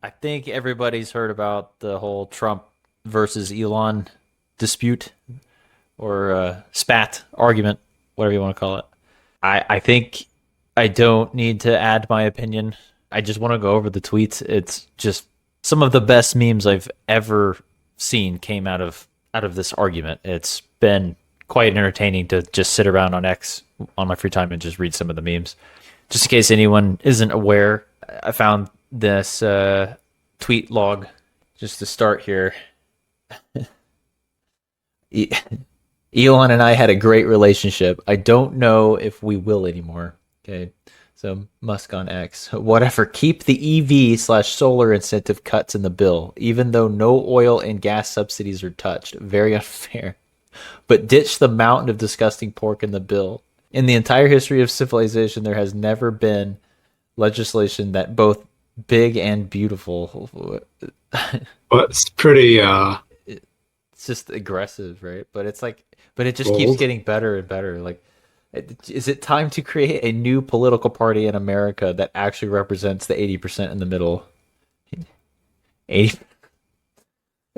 I think everybody's heard about the whole Trump versus Elon dispute or spat argument, whatever you want to call it. I think I don't need to add my opinion. I just want to go over the tweets. It's just some of the best memes I've ever seen came out of this argument. It's been quite entertaining to just sit around on X on my free time and just read some of the memes. Just in case anyone isn't aware, I found this tweet log just to start here. Elon and I had a great relationship. I don't know if we will anymore. Okay. So Musk on X. Whatever. Keep the EV/solar incentive cuts in the bill, even though no oil and gas subsidies are touched. Very unfair. But ditch the mountain of disgusting pork in the bill. In the entire history of civilization, there has never been legislation that both big and beautiful. But it's pretty It's just aggressive, right? But it's like, but it just keeps bold. getting better and better. Like, is it time to create a new political party in America that actually represents the 80% in the middle? 80.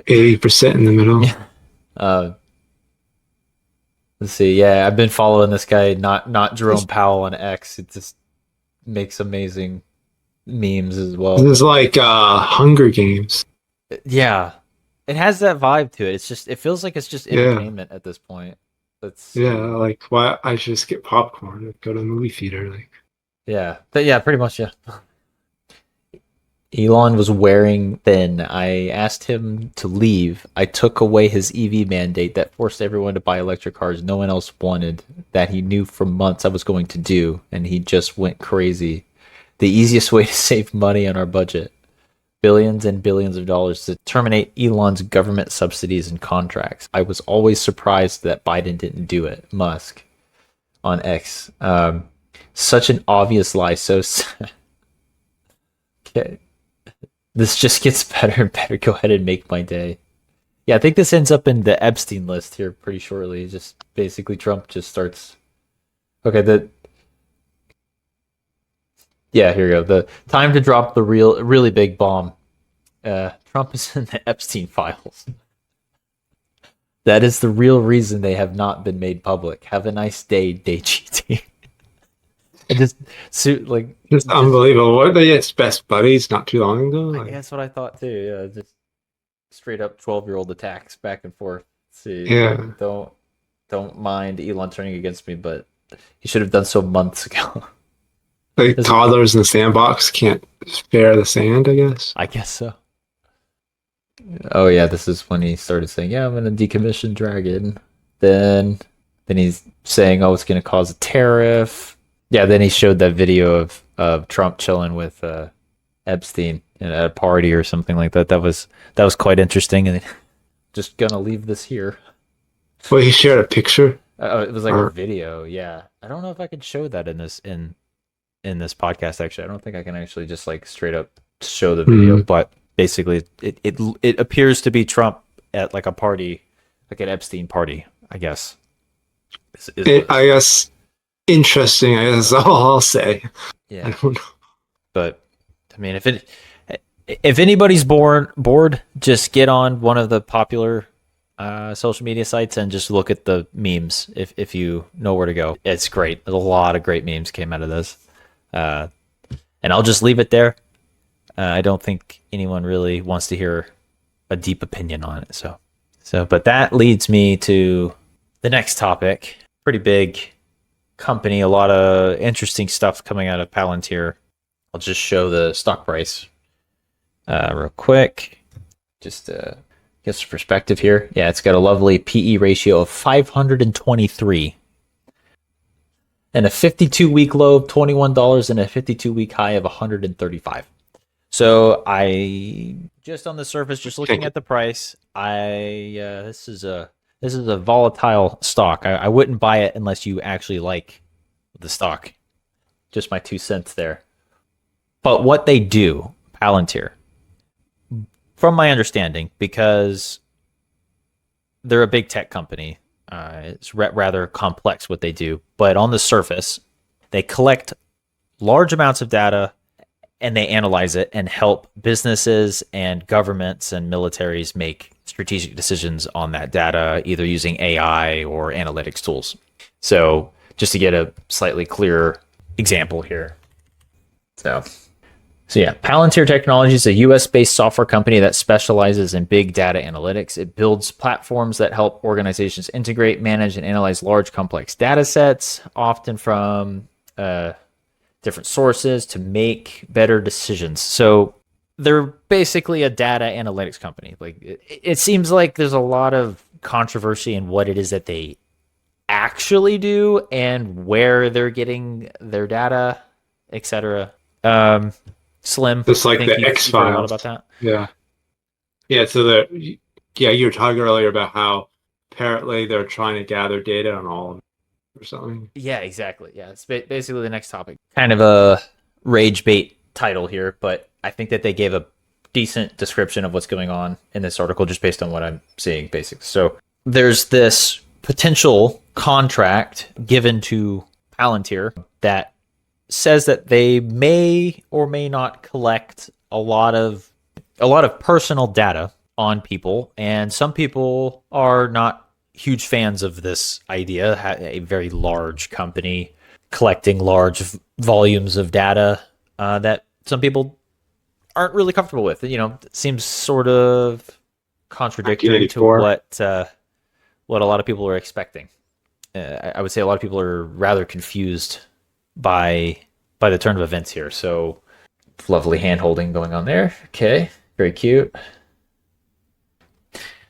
80% in the middle. Yeah. Uh, let's see. Yeah, I've been following this guy, not Jerome This, Powell on X. It just makes amazing memes as this well. is like Hunger Games. Yeah, it has that vibe to it. It's just, it feels like it's just Yeah. entertainment at this point. Let's Yeah, see. like why I should just get popcorn and go to the movie theater. Like, Yeah, but yeah, pretty much, yeah. Elon was wearing thin. I asked him to leave. I took away his EV mandate that forced everyone to buy electric cars no one else wanted, that he knew for months I was going to do, and he just went crazy. The easiest way to save money on our budget. Billions and billions of dollars to terminate Elon's government subsidies and contracts. I was always surprised that Biden didn't do it. Musk on X. Such an obvious lie. So okay. This just gets better and better. Go ahead and make my day. Yeah, I think this ends up in the Epstein list here pretty shortly. Just basically Trump just starts. Okay, the yeah, here we go. The time to drop the really big bomb. Trump is in the Epstein files. That is the real reason they have not been made public. Have a nice day, DayGT. And just like just just unbelievable. What are they as best buddies not too long ago? Like, that's what I thought too. Yeah, just straight up 12-year-old attacks back and forth. See, yeah, don't mind Elon turning against me, but he should have done so months ago. like This- toddlers in the sandbox can't spare the sand, I guess. I guess so. Oh yeah, this is when he started saying, "Yeah, I'm gonna decommission Dragon." Then, then he's saying, "Oh, it's gonna cause a tariff." Yeah, then he showed that video of Trump chilling with Epstein at a party or something like that. That was quite interesting, and just gonna leave this here. Well, he shared a picture. Oh, it was like a Or video. Yeah, I don't know if I could show that in this podcast. Actually, I don't think I can actually just like straight up show the video. hmm, But basically, it appears to be Trump at like a party, like an Epstein party. I guess is what I guess interesting. I guess is all I'll say. I yeah. don't know. But I mean, if anybody's bored, just get on one of the popular social media sites and just look at the memes if you know where to go. It's great. A lot of great memes came out of this. Uh, and I'll just leave it there. I don't think anyone really wants to hear a deep opinion on it. But that leads me to the next topic. Pretty big company, a lot of interesting stuff coming out of Palantir. I'll just show the stock price real quick. Just get some perspective here. Yeah, it's got a lovely PE ratio of 523 and a 52-week low of $21 and a 52-week high of 135. So I just on the surface, just looking at the price, this is a volatile stock. I wouldn't buy it unless you actually like the stock. Just my 2 cents there. But what they do, Palantir, from my understanding, because they're a big tech company, it's rather complex what they do. But on the surface, they collect large amounts of data and they analyze it and help businesses and governments and militaries make strategic decisions on that data, either using AI or analytics tools. So just to get a slightly clearer example here. So yeah, Palantir Technology is a US-based software company that specializes in big data analytics. It builds platforms that help organizations integrate, manage, and analyze large, complex data sets, often from different sources, to make better decisions. So they're basically a data analytics company. Like it seems like there's a lot of controversy in what it is that they actually do and where they're getting their data, etc. Slim, Just like I think the you've heard a lot X-Files. about that. Yeah. Yeah, you were talking earlier about how apparently they're trying to gather data on all of it or something. Yeah, exactly. Yeah, it's basically the next topic. Kind of a rage bait title here, but I think that they gave a decent description of what's going on in this article just based on what I'm seeing, basically. So there's this potential contract given to Palantir that says that they may or may not collect a lot of personal data on people, and some people are not huge fans of this idea. A very large company collecting large volumes of data that some people aren't really comfortable with. You know, it seems sort of contradictory to 1984. what a lot of people are expecting. I would say a lot of people are rather confused by the turn of events here. So lovely hand holding going on there. Okay, very cute.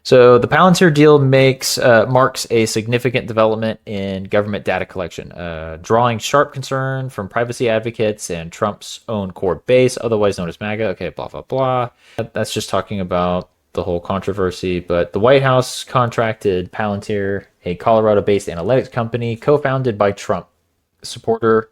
So the Palantir deal marks a significant development in government data collection, drawing sharp concern from privacy advocates and Trump's own core base, otherwise known as MAGA. Okay, blah, blah, blah. That's just talking about the whole controversy. But the White House contracted Palantir, a Colorado-based analytics company co-founded by Trump supporter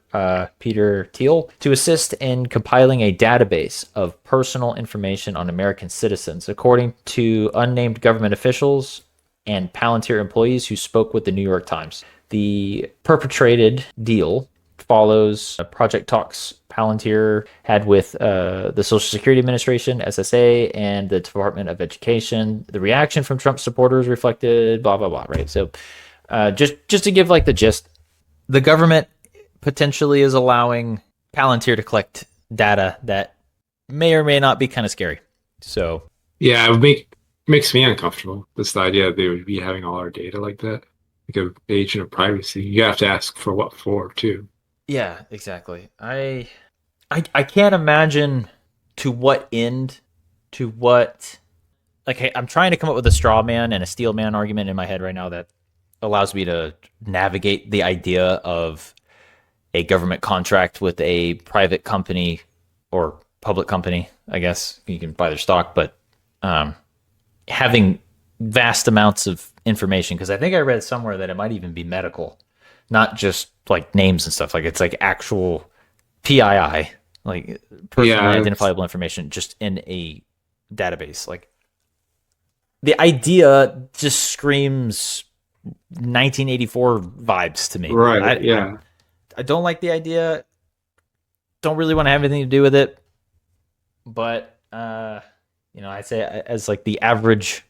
Peter Thiel, to assist in compiling a database of personal information on American citizens, according to unnamed government officials and Palantir employees who spoke with the New York Times. The perpetrated deal follows project talks Palantir had with the Social Security Administration, SSA, and the Department of Education. The reaction from Trump supporters reflected blah, blah, blah, right? So just to give like the gist, the government potentially is allowing Palantir to collect data that may or may not be kind of scary. So Yeah, makes me uncomfortable. This idea that they would be having all our data like that, like an agent of privacy. You have to ask for what for too. yeah, exactly. I can't imagine to what end, to what, like, hey, I'm trying to come up with a straw man and a steel man argument in my head right now that allows me to navigate the idea of a government contract with a private company or public company. I guess you can buy their stock, but having vast amounts of information, because I think I read somewhere that it might even be medical, not just like names and stuff. Like it's like actual PII, like personally identifiable information, just in a database. Like the idea just screams 1984 vibes to me. Right. Yeah. I don't like the idea. Don't really want to have anything to do with it. But I'd say as like the average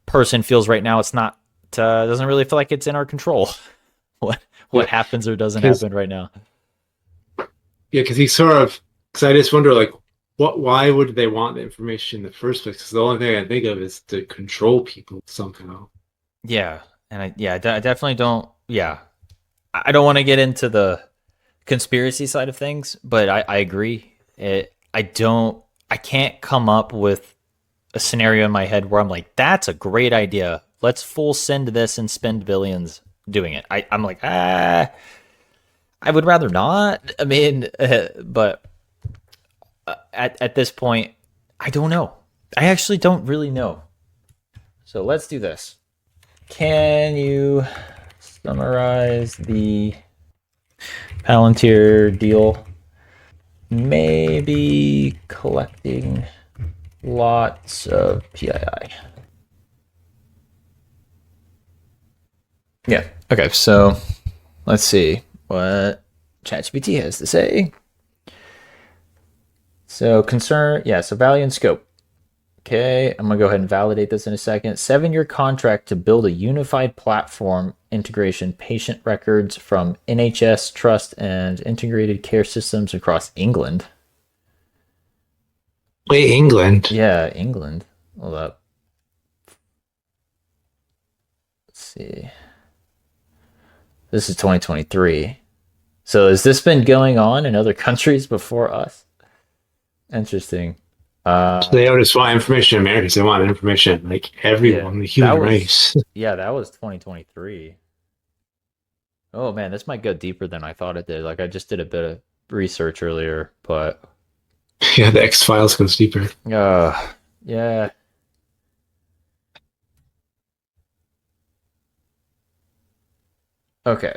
person feels right now, it's not doesn't really feel like it's in our control. What happens or doesn't happen right now. Yeah, because I just wonder like why would they want the information in the first place? Because the only thing I can think of is to control people somehow. Yeah, and I definitely don't. Yeah, I don't want to get into the conspiracy side of things, but I agree. I can't come up with a scenario in my head where I'm like, that's a great idea. Let's full send this and spend billions doing it. I'm like, I would rather not. I mean, but at this point, I don't know. I actually don't really know. So let's do this. Can you summarize the Palantir deal? Maybe collecting lots of PII. Yeah. Okay. So let's see what ChatGPT has to say. So concern, yeah, so value and scope. Okay, I'm gonna go ahead and validate this in a second. 7-year contract to build a unified platform integration patient records from NHS trust and integrated care systems across England. Wait, England. Yeah, England. Hold up. Let's see. This is 2023. So has this been going on in other countries before us? Interesting. So they don't just want information in Americans, they want information like Yeah, everyone, the that human was race. yeah, that was 2023. Oh man, this might go deeper than I thought it did. Like I just did a bit of research earlier, but Yeah, the X Files goes deeper. yeah. Okay.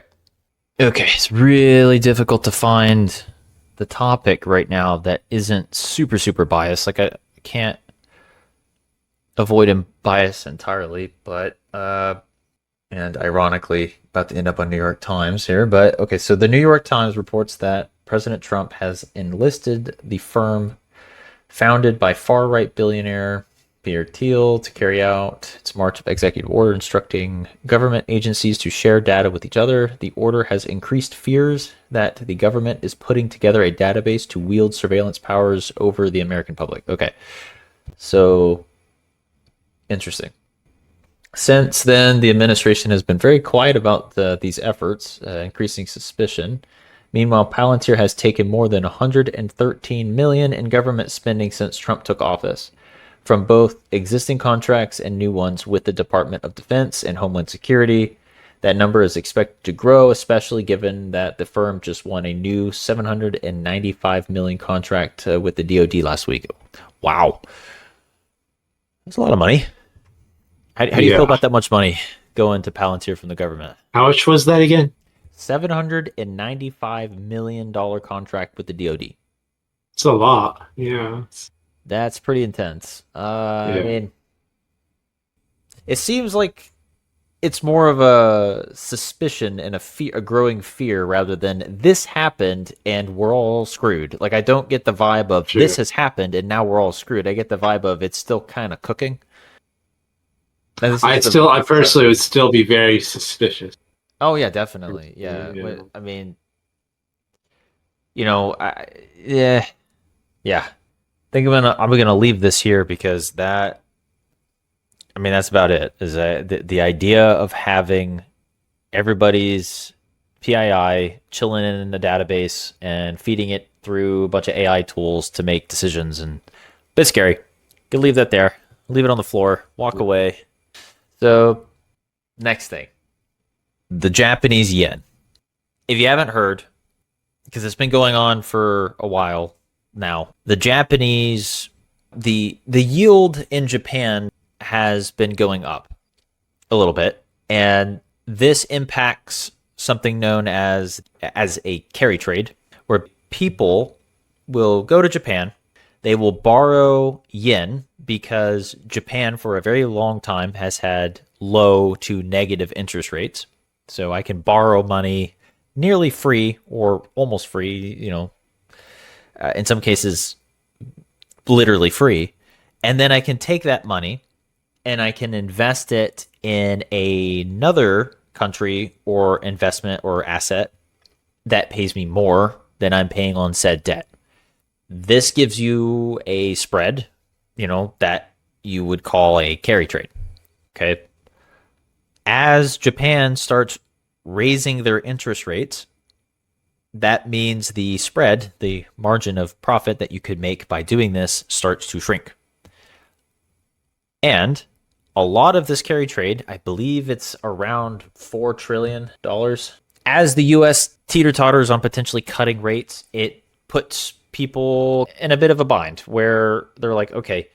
Okay, it's really difficult to find the topic right now that isn't super super biased. Like I can't avoid bias entirely, but and ironically about to end up on New York Times here, but okay, so the New York Times reports that President Trump has enlisted the firm founded by far-right billionaire Peter Thiel to carry out its March of executive order instructing government agencies to share data with each other. The order has increased fears that the government is putting together a database to wield surveillance powers over the American public. Okay, so interesting. Since then, the administration has been very quiet about these efforts, increasing suspicion. Meanwhile, Palantir has taken more than 113 million in government spending since Trump took office, from both existing contracts and new ones with the Department of Defense and Homeland Security. That number is expected to grow, especially given that the firm just won a new 795 million contract with the DoD last week. Wow, that's a lot of money. How do you feel about that much money going to Palantir from the government? How much was that again? $795 million contract with the DoD. It's a lot. Yeah. That's pretty intense. I Yeah. mean, it seems like it's more of a suspicion and a growing fear rather than this happened and we're all screwed. Like I don't get the vibe of Sure. this has happened and now we're all screwed. I get the vibe of it's still kind of cooking. I personally would still be very suspicious. Oh yeah, definitely. Yeah. Yeah. I mean, yeah, yeah. I think I'm gonna leave this here because that. I mean, that's about it. Is that the idea of having everybody's PII chilling in the database and feeding it through a bunch of AI tools to make decisions and a bit scary. Could leave that there. Leave it on the floor. Walk away. So, next thing, the Japanese yen. If you haven't heard, because it's been going on for a while now, the yield in Japan has been going up a little bit, and this impacts something known as a carry trade, where people will go to Japan, they will borrow yen because Japan for a very long time has had low to negative interest rates. So I can borrow money nearly free or almost free, in some cases literally free. And then I can take that money and I can invest it in another country or investment or asset that pays me more than I'm paying on said debt. This gives you a spread, that you would call a carry trade. Okay. As Japan starts raising their interest rates, that means the spread, the margin of profit that you could make by doing this, starts to shrink. And a lot of this carry trade, I believe it's around $4 trillion. As the US teeter-totters on potentially cutting rates, it puts people in a bit of a bind where they're like, okay,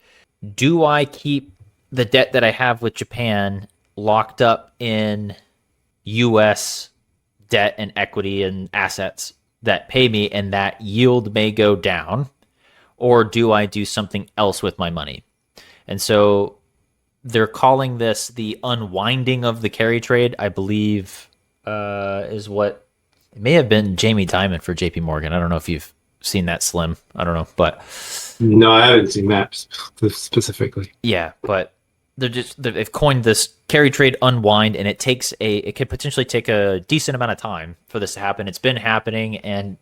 do I keep the debt that I have with Japan locked up in US debt and equity and assets that pay me and that yield may go down, or do I do something else with my money? And so they're calling this the unwinding of the carry trade, I believe, is what it may have been Jamie Dimon for JP Morgan. I don't know if you've seen that slim. I don't know, but No, I haven't seen that specifically. yeah, but they've coined this carry trade unwind, and it could potentially take a decent amount of time for this to happen. It's been happening, and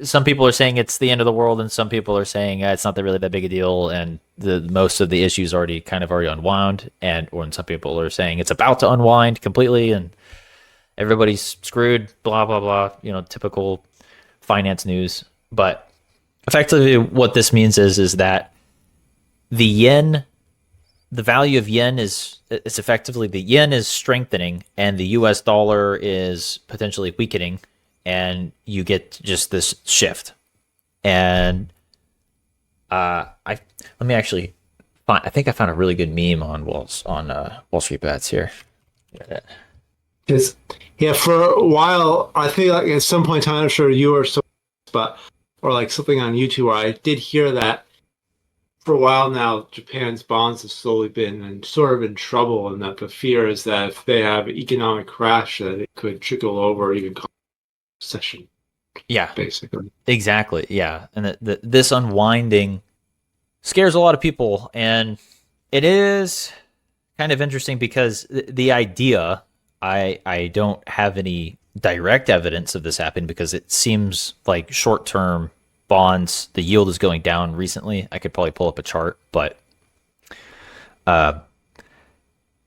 some people are saying it's the end of the world, and some people are saying it's not really that big a deal, and the most of the issues already unwound, or some people are saying it's about to unwind completely, and everybody's screwed. Blah blah blah. Typical finance news. But effectively, what this means is that the yen, the value of yen it's effectively the yen is strengthening, and the U.S. dollar is potentially weakening, and you get just this shift. And let me actually find. I think I found a really good meme on Wall Street Bets here. Yeah, for a while, I think like at some point in time, I'm sure you or so, or like something on YouTube where I did hear that for a while now, Japan's bonds have slowly been sort of in trouble, and that the fear is that if they have an economic crash, that it could trickle over or even cause a recession. Yeah, basically. Exactly. Yeah, and this unwinding scares a lot of people, and it is kind of interesting because the idea, I don't have any direct evidence of this happening because it seems like short-term bonds, the yield is going down recently. I could probably pull up a chart, but the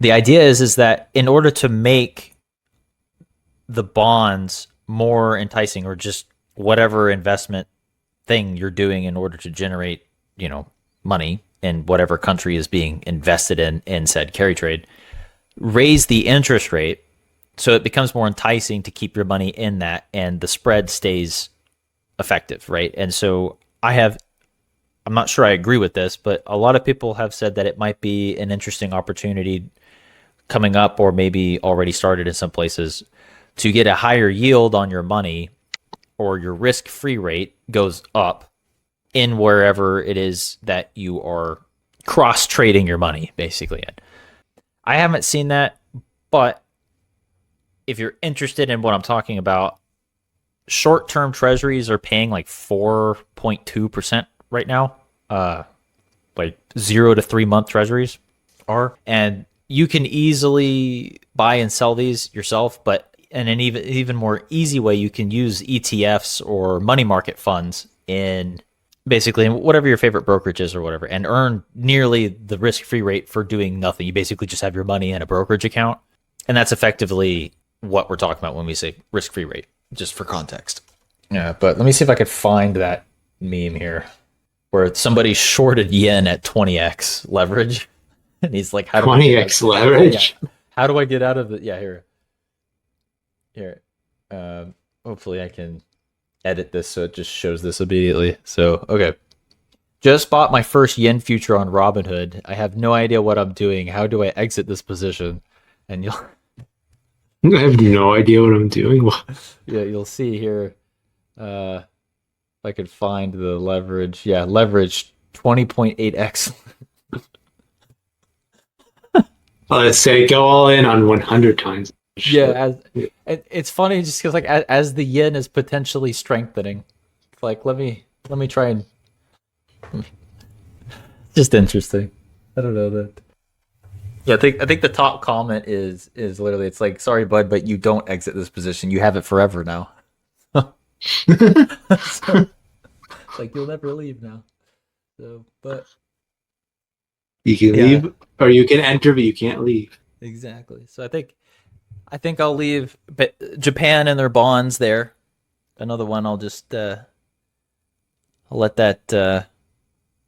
idea is that in order to make the bonds more enticing, or just whatever investment thing you're doing in order to generate, money in whatever country is being invested in said carry trade, raise the interest rate so it becomes more enticing to keep your money in that, and the spread stays effective, right? And so I'm not sure I agree with this, but a lot of people have said that it might be an interesting opportunity coming up, or maybe already started in some places, to get a higher yield on your money, or your risk-free rate goes up in wherever it is that you are cross-trading your money, basically. I haven't seen that, but if you're interested in what I'm talking about, short-term treasuries are paying like 4.2% right now. Like 0 to 3 month treasuries are, and you can easily buy and sell these yourself. But in an even more easy way, you can use ETFs or money market funds in basically whatever your favorite brokerage is or whatever, and earn nearly the risk-free rate for doing nothing. You basically just have your money in a brokerage account, and that's effectively what we're talking about when we say risk-free rate, just for context. Yeah, but let me see if I could find that meme here where somebody shorted yen at 20x leverage, and he's like, "How do 20x leverage? Yeah. How do I get out of it?" Yeah, here. Hopefully, I can edit this so it just shows this immediately. So, okay. Just bought my first yen future on Robinhood. I have no idea what I'm doing. How do I exit this position? And you'll I have no idea what I'm doing. Yeah, you'll see here. If I could find the leverage. Yeah, leverage 20.8x. Let's say go all in on 100 times. Yeah, it's funny just because like as the yen is potentially strengthening, it's like let me try and just interesting. I don't know that. Yeah, I think the top comment is literally, it's like, "Sorry, bud, but you don't exit this position. You have it forever now." So, like, you'll never leave now. So, but you can leave, or you can enter, but you can't leave. Exactly. So I think I'll leave Japan and their bonds there. Another one, I'll just I'll let that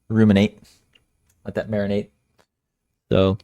ruminate, let that marinate. So